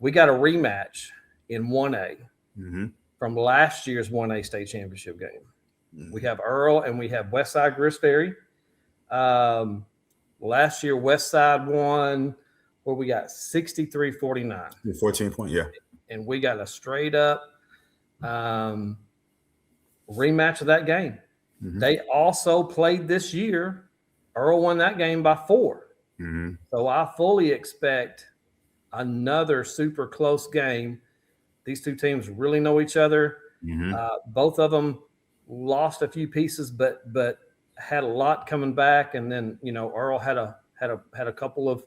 we got a rematch in 1A Mm-hmm. from last year's 1A state championship game. Mm-hmm. We have Earle and we have Westside Grisberry. Last year, Westside won where we got 63-49. 14 point, yeah. And we got a straight up rematch of that game. Mm-hmm. They also played this year. Earle won that game by 4. Mm-hmm. So I fully expect another super close game. These two teams really know each other. Mm-hmm. Both of them lost a few pieces, but had a lot coming back. And then Earle had a couple of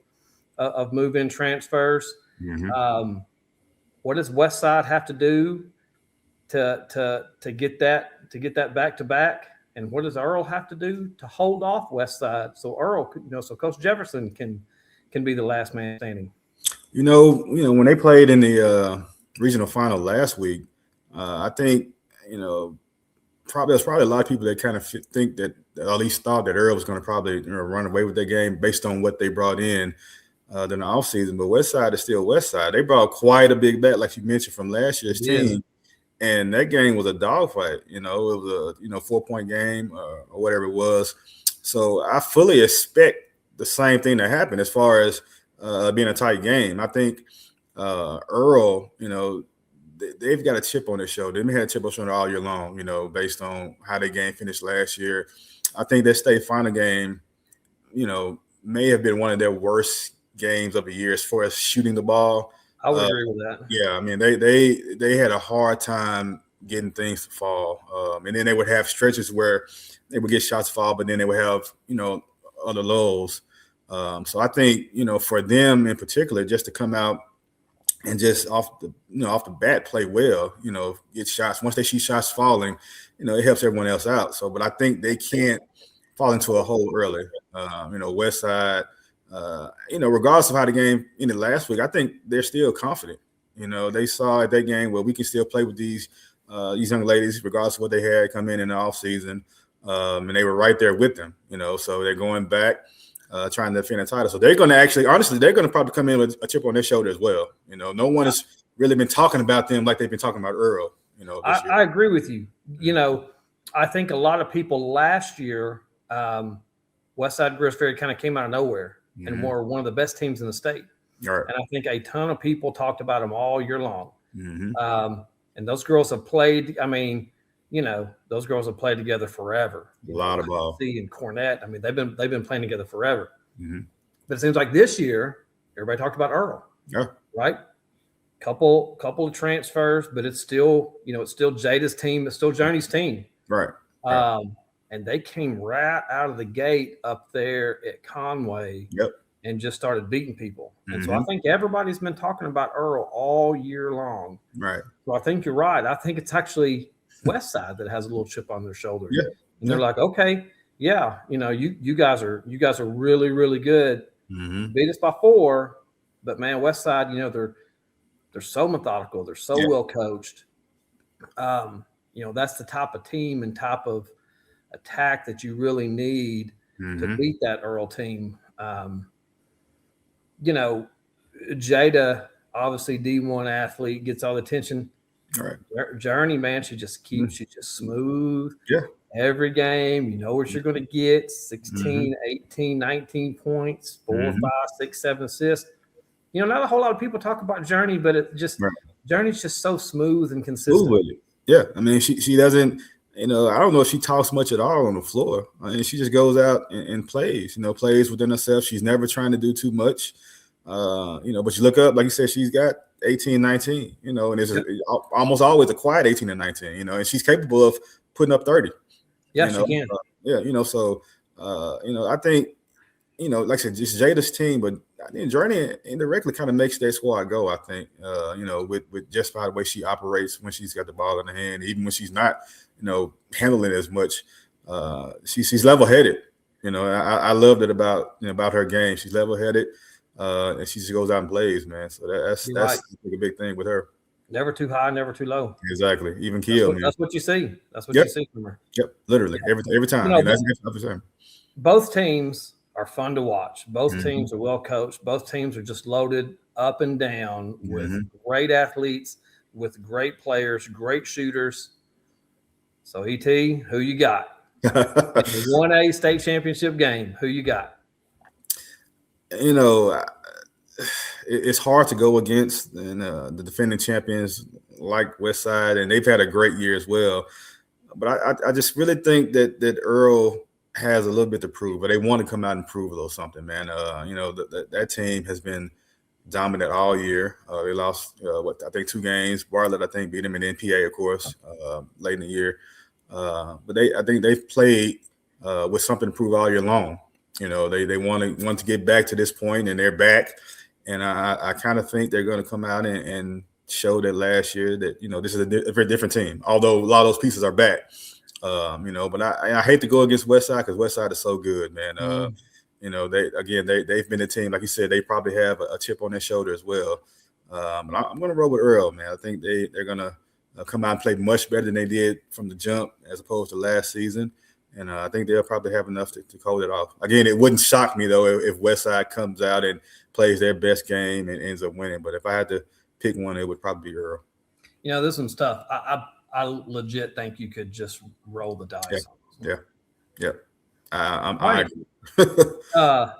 move-in transfers. Mm-hmm. What does Westside have to do to get that back to back? And what does Earle have to do to hold off Westside so Earle, so Coach Jefferson can be the last man standing? When they played in the regional final last week, I think there's probably a lot of people that kind of think that, or at least thought that Earle was going to probably run away with their game based on what they brought in during the offseason. But Westside is still Westside. They brought quite a big bat, like you mentioned, from last year's team. And that game was a dogfight. It was a 4-point game or whatever it was. So I fully expect the same thing to happen as far as being a tight game. I think Earle, they've got a chip on their shoulder. They had a chip on their shoulder all year long, based on how their game finished last year. I think that state final game, may have been one of their worst games of the year as far as shooting the ball. I would agree with that. Yeah, I mean, they had a hard time getting things to fall. And then they would have stretches where they would get shots fall, but then they would have, other lows. So I think, for them in particular, just to come out and just off the bat play well, get shots. Once they see shots falling, it helps everyone else out. So, but I think they can't fall into a hole early. Westside, regardless of how the game ended last week, I think they're still confident. They saw at that game where we can still play with these young ladies, regardless of what they had come in the offseason. And they were right there with them, so they're going back, trying to defend the title. So they're going to they're going to probably come in with a chip on their shoulder as well. No one has really been talking about them like they've been talking about Earle, I agree with you. I think a lot of people last year, Westside Grisberry kind of came out of nowhere and were one of the best teams in the state. Right. And I think a ton of people talked about them all year long. Mm-hmm. And those girls have played. I mean, those girls have played together forever. A lot of ball. And Cornette. I mean, they've been playing together forever. Mm-hmm. But it seems like this year, everybody talked about Earle. Yeah. Right. Couple of transfers, but it's still, it's still Jada's team. It's still Journey's team. Right. And they came right out of the gate up there at Conway. Yep. And just started beating people. And so I think everybody's been talking about Earle all year long. Right. So I think you're right. I think it's actually Westside that has a little chip on their shoulder. Yeah. And they're like, okay, yeah, you guys are really, really good. Mm-hmm. Beat us by 4, but man, Westside, they're so methodical. They're so well coached. That's the type of team and type of attack that you really need to beat that Earle team. Jada, obviously D1 athlete, gets all the attention. All right. Journey, man, she just smooth. Yeah. Every game, you know what you're going to get, 16, 18, 19 points, 4, 5, 6, 7 assists. Not a whole lot of people talk about Journey, but it just Journey's just so smooth and consistent. Smooth with it. Yeah. I mean, she doesn't, I don't know if she talks much at all on the floor. I mean, she just goes out and plays, plays within herself. She's never trying to do too much. But you look up, like you said, she's got 18, 19, and it's almost always a quiet 18 and 19, and she's capable of putting up 30. Yeah, she can. So I think, like I said, just Jada's team, but I think Journey indirectly kind of makes that squad go, I think, with just by the way she operates when she's got the ball in her hand, even when she's not, handling it as much. She's level-headed. I love that about her game. She's level-headed, and she just goes out and plays, man. So that's a big thing with her. Never too high, never too low. Exactly. Even kill. That's what you see. That's what you see from her. Yep. Literally every time. That's the same. Both teams are fun to watch. Both Mhm. teams are well coached. Both teams are just loaded up and down with Mhm. great athletes, with great players, great shooters. So, ET, who you got? In the 1A state championship game, who you got? You know, it's hard to go against the defending champions like Westside, and they've had a great year as well. But I just really think that Earle has a little bit to prove, but they want to come out and prove a little something, man. You know, that team has been dominant all year. They lost I think 2 games. Bartlett, I think, beat them in the NPA, of course, late in the year. But I think they've played with something to prove all year long. You know, they want to get back to this point, and they're back. And I kind of think they're going to come out and show that last year that, you know, this is a very different team. Although a lot of those pieces are back, you know. But I hate to go against Westside because Westside is so good, man. You know, they've been a team, like you said, they probably have a chip on their shoulder as well. And I'm going to roll with Earle, man. I think they're going to come out and play much better than they did from the jump as opposed to last season. And I think they'll probably have enough to hold it off. Again, it wouldn't shock me, though, if Westside comes out and plays their best game and ends up winning. But if I had to pick one, it would probably be Earle. You know, this one's tough. I legit think you could just roll the dice. Yeah. I Right. agree.